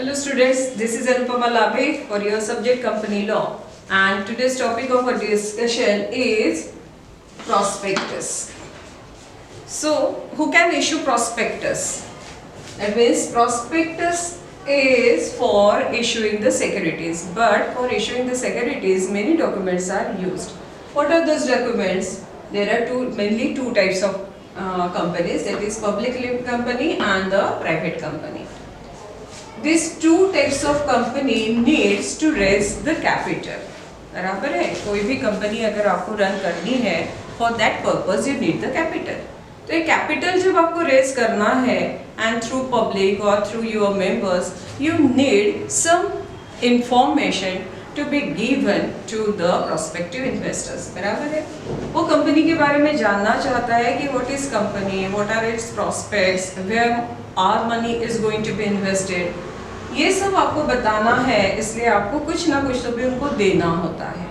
Hello students, this is Anupama Labhe for your subject Company Law, and today's topic of our discussion is prospectus. So, who can issue prospectus? That means prospectus is for issuing the securities, but for issuing the securities many documents are used. What are those documents? There are mainly two types of companies, that is public limited company and the private company. These two types of company needs to raise the capital. बराबर है, कोई भी company अगर आपको run करनी है, for that purpose you need the capital. तो ये कैपिटल जब आपको रेज करना है and through public or through your members, you need some information to be given to the prospective investors. बराबर है, वो कंपनी के बारे में जानना चाहता है कि what is company, what are its prospects, where our money is going to be invested. ये सब आपको बताना है, इसलिए आपको कुछ ना कुछ तो भी उनको देना होता है.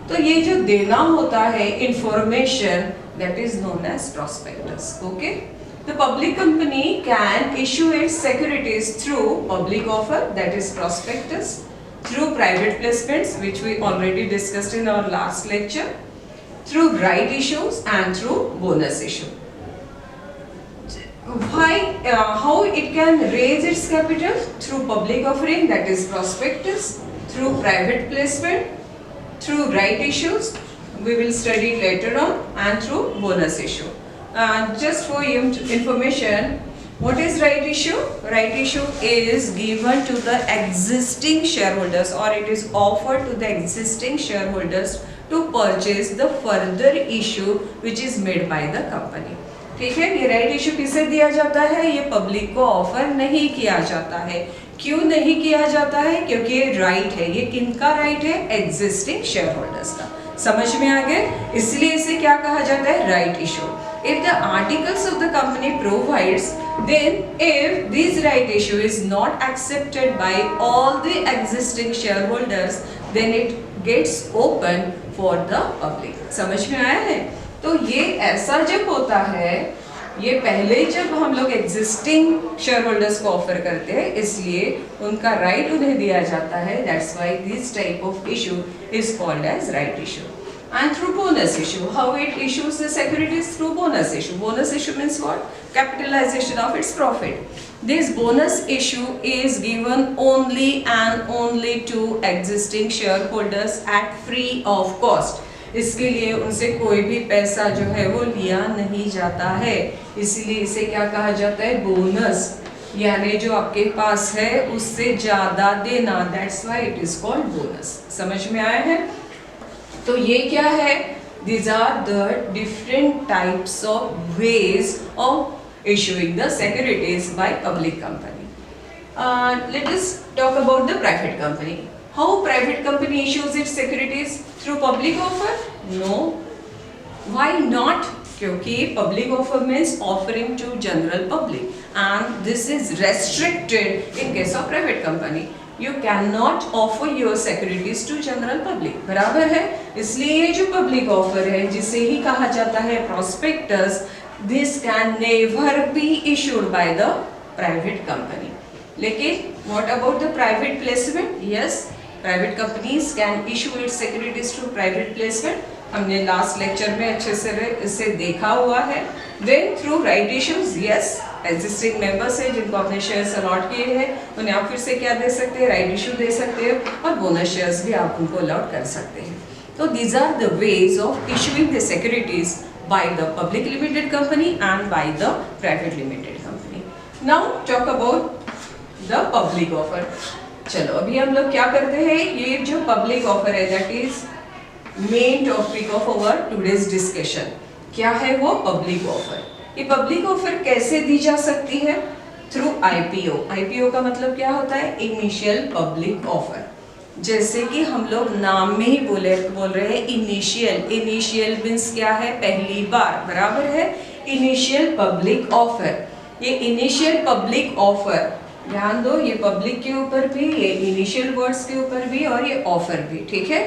तो ये जो देना होता है information, that is known as prospectus. Okay? The public company can issue its securities through public offer, that is prospectus, through private placements, which we already discussed in our last lecture, through right issues and through bonus issue. How it can raise its capital? Through public offering, that is prospectus, through private placement, through right issues, we will study later on, and through bonus issue. Just for your information, what is right issue? Right issue is given to the existing shareholders, or it is offered to the existing shareholders to purchase the further issue which is made by the company. ठीक है, ये right issue किसे दिया जाता है? ये public को offer नहीं किया जाता है. क्यों नहीं किया जाता है? क्योंकि ये राइट है. ये किनका राइट है? एग्जिस्टिंग शेयर होल्डर्स का. समझ में आ गए? इसलिए इसे क्या कहा जाता है? Right issue. If the articles of the company provides, then if this right issue is not accepted by all the existing shareholders, then it gets open for the public. समझ में आया है? तो ये ऐसा जब होता है, ये पहले जब हम लोग एग्जिस्टिंग शेयर होल्डर्स को ऑफर करते हैं, इसलिए उनका राइट उन्हें दिया जाता है. That's why this type of issue is called as right issue. And through bonus issue, how it issues the securities? Through bonus issue. Bonus issue means what? Capitalization of its profit. This bonus issue is given only and only to existing shareholders at free of cost. इसके लिए उनसे कोई भी पैसा जो है वो लिया नहीं जाता है. इसीलिए इसे क्या कहा जाता है? बोनस. यानी जो आपके पास है उससे ज्यादा देना. That's why it is called bonus. समझ में आया है? तो ये क्या है? These are the different types of ways of issuing the securities by public company. Let us talk about the private company. How private company issues its securities? Through public offer? No. Why not? क्योंकि public offer means offering to general public, and this is restricted in case of private company. You cannot offer your securities to general public. बराबर है? इसलिए ये जो public offer है, जिसे ही कहा जाता है prospectus, this can never be issued by the private company. लेकिन what about the private placement? Yes, private companies can issue its securities to private placement. हमने लास्ट लेक्चर में अच्छे से इसे देखा हुआ है. Then through right issues, yes, existing members है जिनको आपने शेयर्स अलॉट किए हैं, उन्हें आप फिर से क्या दे सकते हैं? राइट इशू दे सकते हैं, और बोनस शेयर्स भी आप उनको अलॉट कर सकते हैं. तो these are the ways of issuing the securities by the public limited company and by the private limited company. Now talk about the public offer. चलो अभी हम लोग क्या करते हैं? ये जो पब्लिक ऑफर है, that is main topic of our today's discussion. क्या है वो? Public offer. ये पब्लिक ऑफर कैसे दी जा सकती है? Through IPO. आईपीओ का मतलब क्या होता है? Initial public offer. जैसे कि हम लोग नाम में ही बोल रहे हैं इनिशियल. इनिशियल मींस क्या है? पहली बार. बराबर है? Initial public offer. ये इनिशियल पब्लिक ऑफर, ध्यान दो, ये पब्लिक के ऊपर भी, ये इनिशियल वर्ड्स के ऊपर भी, और ये ऑफर भी. ठीक है?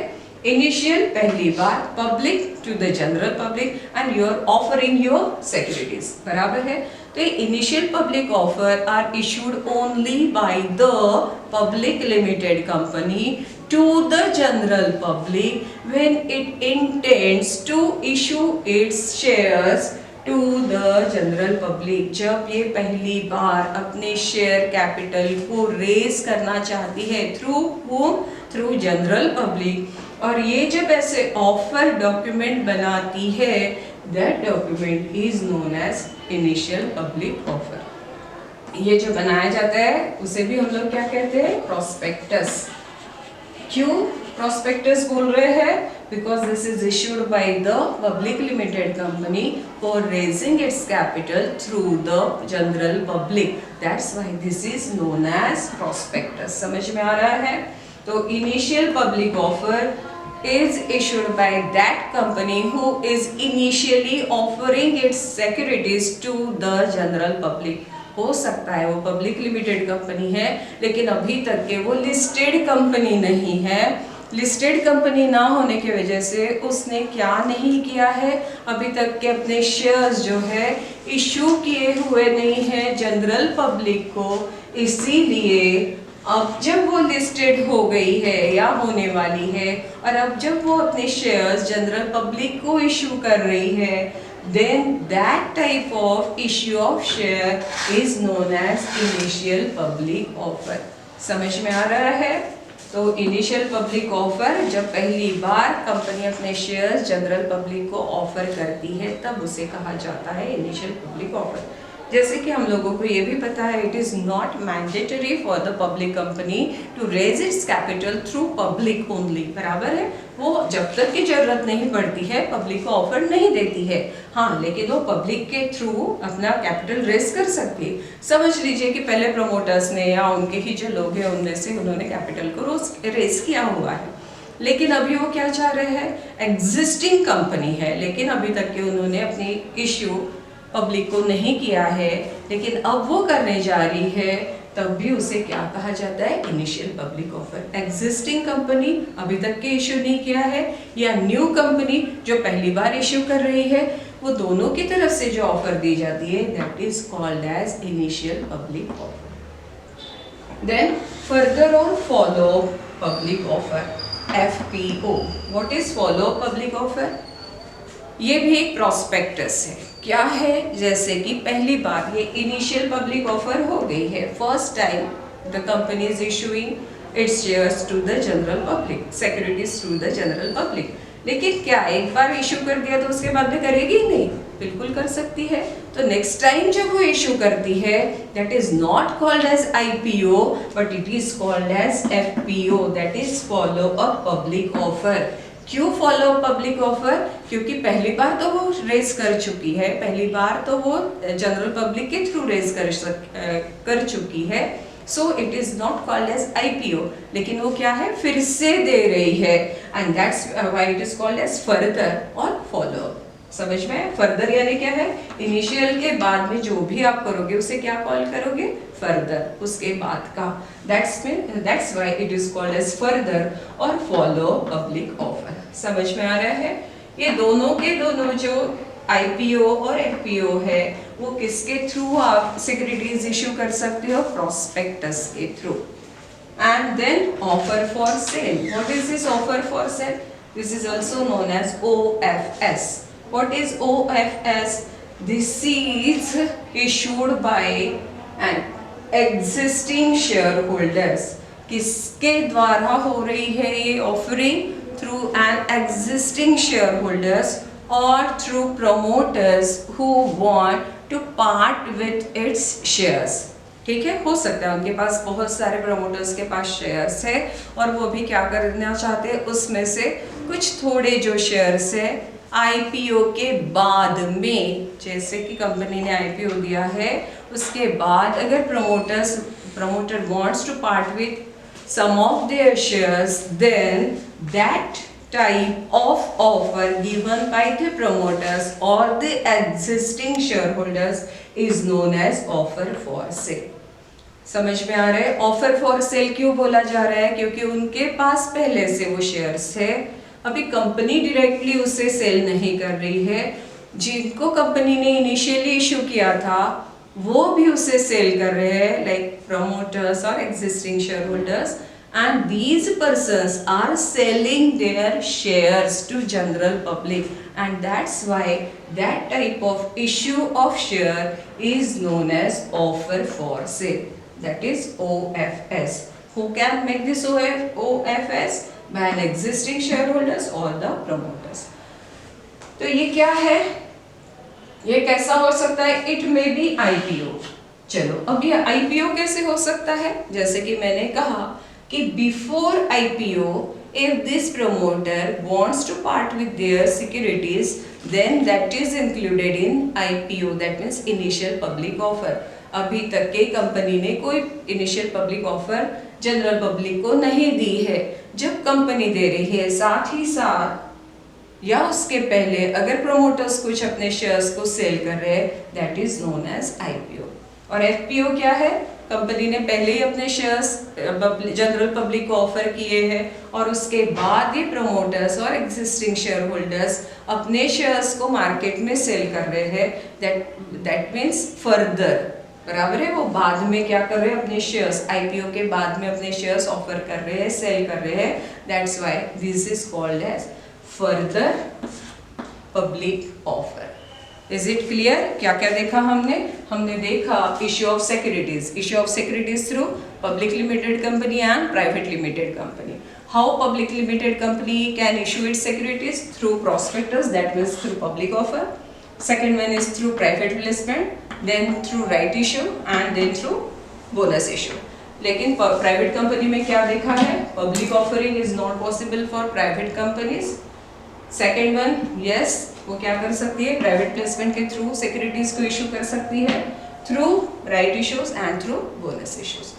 इनिशियल पहली बार, public to the general public, and you are offering your securities. बराबर है? तो initial public offer are issued only by the public limited company to the general public when it intends to issue its shares to the general public। जब ये पहली बार अपने share capital को raise करना चाहती है थ्रू जनरल पब्लिक, और ये जब ऐसे ऑफर डॉक्यूमेंट बनाती है, that document is known as initial public offer. ये जो बनाया जाता है उसे भी हम लोग क्या कहते हैं, प्रोस्पेक्टस। क्यों प्रोस्पेक्टस बोल रहे हैं? Because this is issued by the public limited company for raising its capital through the general public, that's why this is known as prospectus. समझ में आ रहा है? तो initial public offer is issued by that company who is initially offering its securities to the general public। हो सकता है वो पब्लिक लिमिटेड कंपनी है लेकिन अभी तक के वो लिस्टेड कंपनी नहीं है। लिस्टेड कंपनी ना होने की वजह से उसने क्या नहीं किया है, अभी तक के अपने शेयर्स जो है इशू किए हुए नहीं है जनरल पब्लिक को। इसीलिए अब जब वो लिस्टेड हो गई है या होने वाली है और अब जब वो अपने शेयर्स जनरल पब्लिक को इशू कर रही है, then that type of issue of share is known as initial public offer। समझ में आ रहा है? तो इनिशियल पब्लिक ऑफर जब पहली बार कंपनी अपने शेयर्स जनरल पब्लिक को ऑफर करती है तब उसे कहा जाता है इनिशियल पब्लिक ऑफर। जैसे कि हम लोगों को ये भी पता है, it is not mandatory for the public company to raise its capital through public only. बराबर है, वो जब तक की जरूरत नहीं पड़ती है पब्लिक को ऑफर नहीं देती है। हाँ, लेकिन वो पब्लिक के थ्रू अपना कैपिटल रेज कर सकती है। समझ लीजिए कि पहले प्रमोटर्स ने या उनके ही जो लोग हैं उनमें से उन्होंने कैपिटल को रेज किया हुआ है, लेकिन अभी वो क्या चाह रहे हैं, एग्जिस्टिंग कंपनी है लेकिन अभी तक के उन्होंने अपनी इश्यू पब्लिक को नहीं किया है, लेकिन अब वो करने जा रही है, तब भी उसे क्या कहा जाता है, initial public offer. Existing company अभी तक के इश्यू नहीं किया है या न्यू कंपनी जो पहली बार इश्यू कर रही है, वो दोनों की तरफ से जो ऑफर दी जाती है that is called as initial public offer. Then further on follow public offer, FPO। What is follow public offer? ये भी एक प्रोस्पेक्टस है। क्या है? जैसे कि पहली बार ये इनिशियल पब्लिक ऑफर हो गई है, first time the company is issuing its shares to the general public, securities to the general public. लेकिन क्या एक बार इशू कर दिया तो उसके बाद में करेगी नहीं? बिल्कुल कर सकती है। तो नेक्स्ट टाइम जब वो इशू करती है that is not called as IPO but it is called as FPO, that is follow a public offer. क्यों फॉलो पब्लिक ऑफर? क्योंकि पहली बार तो वो रेज कर चुकी है, पहली बार तो वो जनरल पब्लिक के थ्रू रेज कर चुकी है, so it is not called as IPO, लेकिन वो क्या है, फिर से दे रही है, and that's why it is called as further और फॉलो। समझ में? फर्दर यानी क्या है, इनिशियल के बाद में जो भी आप करोगे उसे क्या कॉल करोगे, फर्दर, उसके बाद का। That's why it is called as further और फॉलो पब्लिक ऑफर। समझ में आ रहा है? ये दोनों के दोनों जो IPO और FPO है वो किसके थ्रू आप सिक्योरिटीज इश्यू कर सकते हो, प्रोस्पेक्टस के थ्रू। And then offer for sale. What is this offer for sale? This is also known as OFS। What is OFS? This is issued by an existing shareholders। किसके द्वारा हो रही है ये offering? Through an existing shareholders or through promoters who want to part with its shares। ठीक है, हो सकता है उनके पास बहुत सारे प्रमोटर्स के पास शेयर्स है और वो भी क्या करना चाहते हैं, उसमें से कुछ थोड़े जो शेयर्स है IPO के बाद में, जैसे कि कंपनी ने IPO दिया है उसके बाद अगर promoter wants to part with some of their shares, then that type of offer given by the promoters or the existing shareholders is known as offer for sale। समझ में आ रहा है? ऑफर फॉर सेल क्यों बोला जा रहा है? क्योंकि उनके पास पहले से वो शेयर्स है, अभी कंपनी डायरेक्टली उसे सेल नहीं कर रही है। जिनको कंपनी ने इनिशियली इशू किया था वो भी उसे सेल कर रहे हैं, लाइक प्रमोटर्स और existing share holders, and these persons are selling their shares to general public, and that's why that type of issue of share is known as offer for sale, that is OFS. Who can make this OFS? By an existing shareholders or the promoters. तो ये क्या है, ये कैसा हो सकता है? It may be IPO. चलो अब ये IPO कैसे हो सकता है? जैसे कि मैंने कहा कि before IPO, if this promoter wants to part with their securities, then that is included in IPO, that means initial public offer. अभी तक के कंपनी ने कोई initial public offer general public को नहीं दी है, जब कंपनी दे रही है साथ ही साथ या उसके पहले अगर प्रमोटर्स कुछ अपने शेयर्स को सेल कर रहे हैं, that is known as IPO. और FPO क्या है? कंपनी ने पहले ही अपने शेयर्स जनरल पब्लिक को ऑफर किए हैं और उसके बाद ये प्रमोटर्स और एग्जिस्टिंग शेयर होल्डर्स अपने शेयर्स को मार्केट में सेल कर रहे हैं. दैट मीन्स फर्दर, बराबर है, वो बाद में क्या कर रहे हैं? अपने शेयर्स IPO के बाद में अपने शेयर्स ऑफर कर रहे हैं, सेल कर रहे हैं. That's why this is called as further public offer. Is it clear? क्या क्या देखा हमने? हमने देखा issue of securities, issue of securities through public limited company and private limited company. How public limited company can issue its securities? Through prospectus, that means through public offer. Second one is through private placement, then through right issue and then through bonus issue. लेकिन private company में क्या देखा है? Public offering is not possible for private companies. Second one, yes, वो क्या कर सकती है? प्राइवेट प्लेसमेंट के थ्रू सिक्योरिटीज को इशू कर सकती है, through right issues and through bonus issues.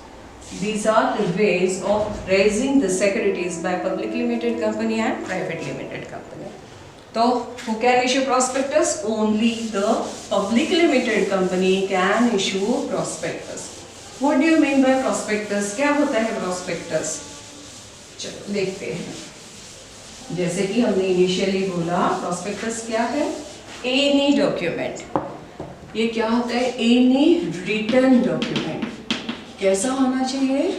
These are the ways of raising the securities by public limited company and private limited company. So, who can issue prospectus? Only the public limited company can issue prospectus. What do you mean by prospectus? क्या होता है prospectus? चलो देखते हैं. जैसे कि हमने initially बोला, prospectus क्या है? Any document. ये क्या होता है? Any written document. कैसा होना चाहिए?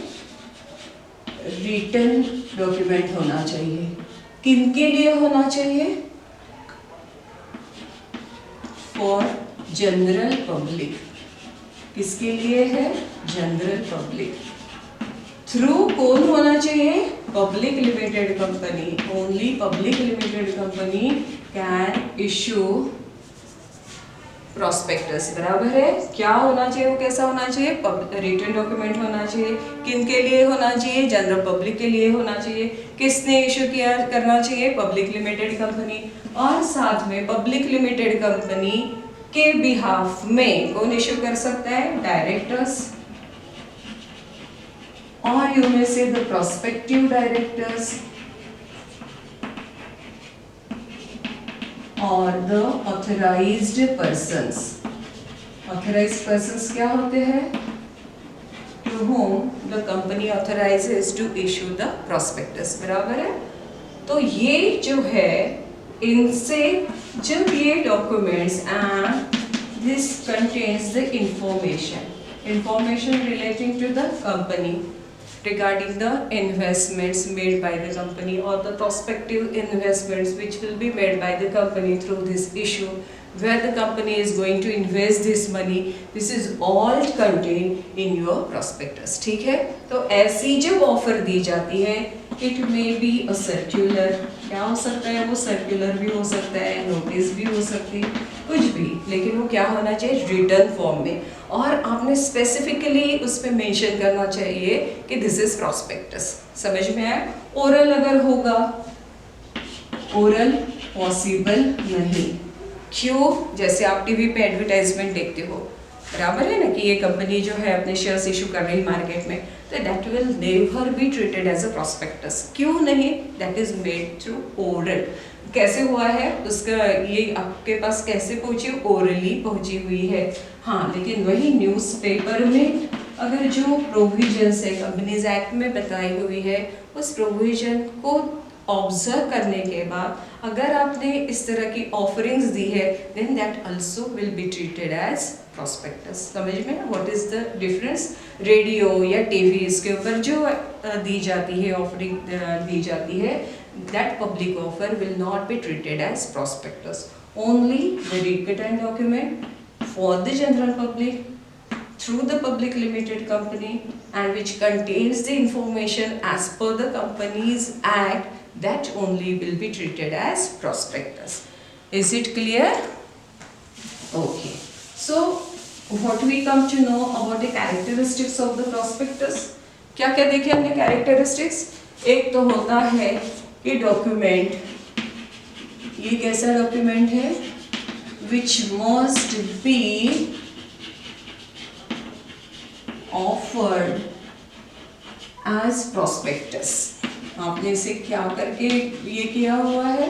Written document होना चाहिए. किनके लिए होना चाहिए? For general public. किसके लिए है? General public. थ्रू कौन होना चाहिए? Public limited company. Only public limited company can issue prospectus. बराबर है. क्या होना चाहिए? वो कैसा होना चाहिए? रिटन डॉक्यूमेंट होना चाहिए. किनके लिए होना चाहिए? जनरल पब्लिक के लिए होना चाहिए. किसने इश्यू किया करना चाहिए? Public limited company. और साथ में पब्लिक लिमिटेड कंपनी के बिहाफ में कौन इश्यू कर सकता है? डायरेक्टर्स, और you may say the prospective directors और the authorised persons. Authorised persons क्या होते हैं? To whom the company authorises to issue the prospectus. बराबर है. तो ये जो है, इनसे जब ये documents and this contains the information relating to the company regarding the investments made by the company or the prospective investments which will be made by the company through this issue, where the company is going to invest this money, this is all contained in your prospectus. ठीक है. तो ऐसी जब offer दी जाती है, it may be a circular. क्या हो सकता है? वो सर्क्यूलर भी हो सकता है, नोटिस भी हो सकती है, कुछ भी, लेकिन वो क्या होना चाहिए? रिटर्न फॉर्म में. और आपने स्पेसिफिकली उस पर मेंशन करना चाहिए कि दिस इज प्रॉस्पेक्टस. समझ में आया? ओरल अगर होगा, ओरल पॉसिबल नहीं. क्यों? जैसे आप टीवी पे एडवर्टाइजमेंट देखते हो, बराबर है ना, कि ये कंपनी जो है अपने शेयर्स इशू कर रही मार्केट में, तो that will never be treated as a prospectus. क्यों नहीं? That is made through oral. कैसे हुआ है उसका? ये आपके पास कैसे पहुंची? ओरली पहुंची हुई है. हाँ, लेकिन वही न्यूज़पेपर में अगर जो प्रोविजंस है कंपनीज एक्ट में बताई हुई है, उस प्रोविजन को ऑब्जर्व करने के बाद अगर आपने इस तरह की ऑफरिंग्स दी है then that also will be treated as prospectus. समझ में what is the difference? Radio या टीवी इसके ऊपर जो दी जाती है, ऑफरिंग दी जाती है, that public offer will not be treated as prospectus. Only the read and document for the general public through the public limited company and which contains the information as per the Companies Act, that only will be treated as prospectus. Is it clear? Okay. So what we come to know about the characteristics of the prospectus? क्या क्या देखे हमने characteristics? एक तो होता है कि document, ये कैसा डॉक्यूमेंट है? which must be offered as prospectus. आपने इसे क्या करके ये किया हुआ है?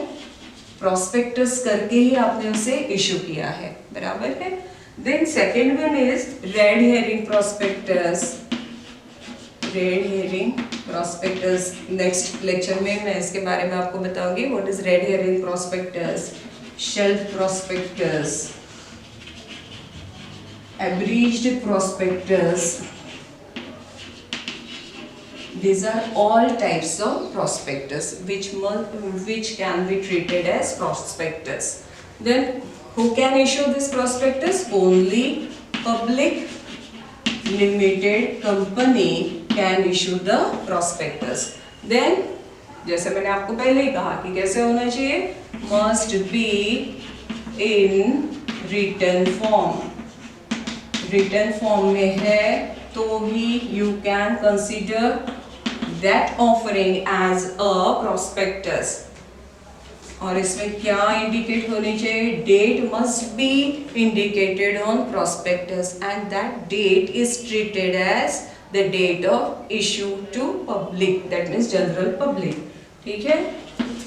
prospectus करके ही आपने उसे इशू किया है, बराबर है? Then second one is red herring prospectus. red herring prospectus next lecture में मैं इसके बारे में आपको बताऊंगी what is red herring prospectus. Shelf prospectus, abridged prospectus, these are all types of prospectus which can be treated as prospectus. Then who can issue this prospectus? Only public limited company can issue the prospectus. Then जैसे मैंने आपको पहले ही कहा कि कैसे होना चाहिए, must be in written form. written form में है तो ही you can consider that offering as a prospectus. और इसमें क्या इंडिकेट होनी चाहिए? Date must be indicated on prospectus and that date is treated as the date of issue to public, that means general public. ठीक है?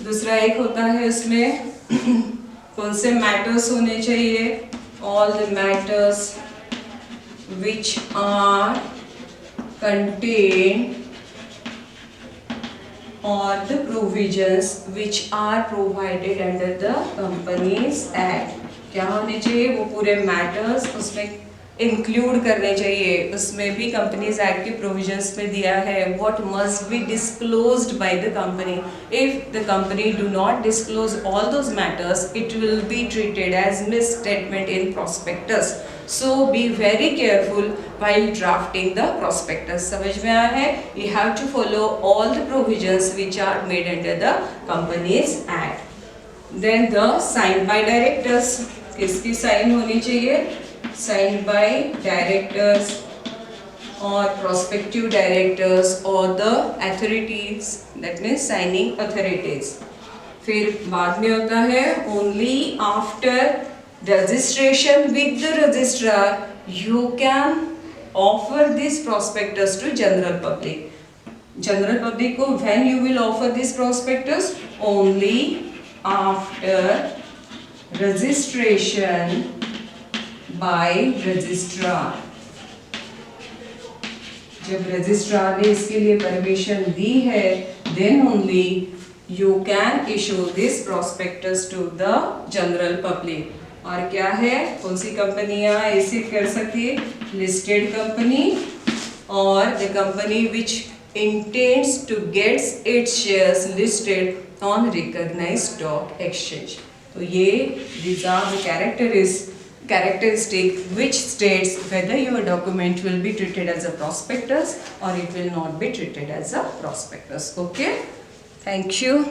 दूसरा एक होता है उसमें कौन से मैटर्स होने चाहिए? all the matters which are contained or the provisions which are provided under the Companies Act. क्या होने चाहिए? वो पूरे मैटर्स उसमें इंक्लूड करने चाहिए. उसमें भी कंपनीज एक्ट के प्रोविजंस में दिया है what must be disclosed by the company. If the company do not disclose all those matters it will be treated as misstatement in prospectus. So be very careful while drafting the prospectus. समझ में आया है? You have to follow all the provisions which are made under the Companies Act. Then the signed by directors. किसकी sign होनी चाहिए? Signed by directors or prospective directors or the authorities, that means signing authorities. फिर बाद में होता है only after registration with the registrar you can offer this prospectus to general public. General public को when you will offer this prospectus? Only after registration by registrar. जब registrar ने इसके लिए परमिशन दी है then only you can issue this prospectus to the general public. और क्या है? कौन सी कंपनियां ऐसे कर सकती है? लिस्टेड कंपनी और the company which intends to get its shares listed on recognized stock exchange. तो ये these are the characteristic which states whether your document will be treated as a prospectus or it will not be treated as a prospectus. Okay, thank you.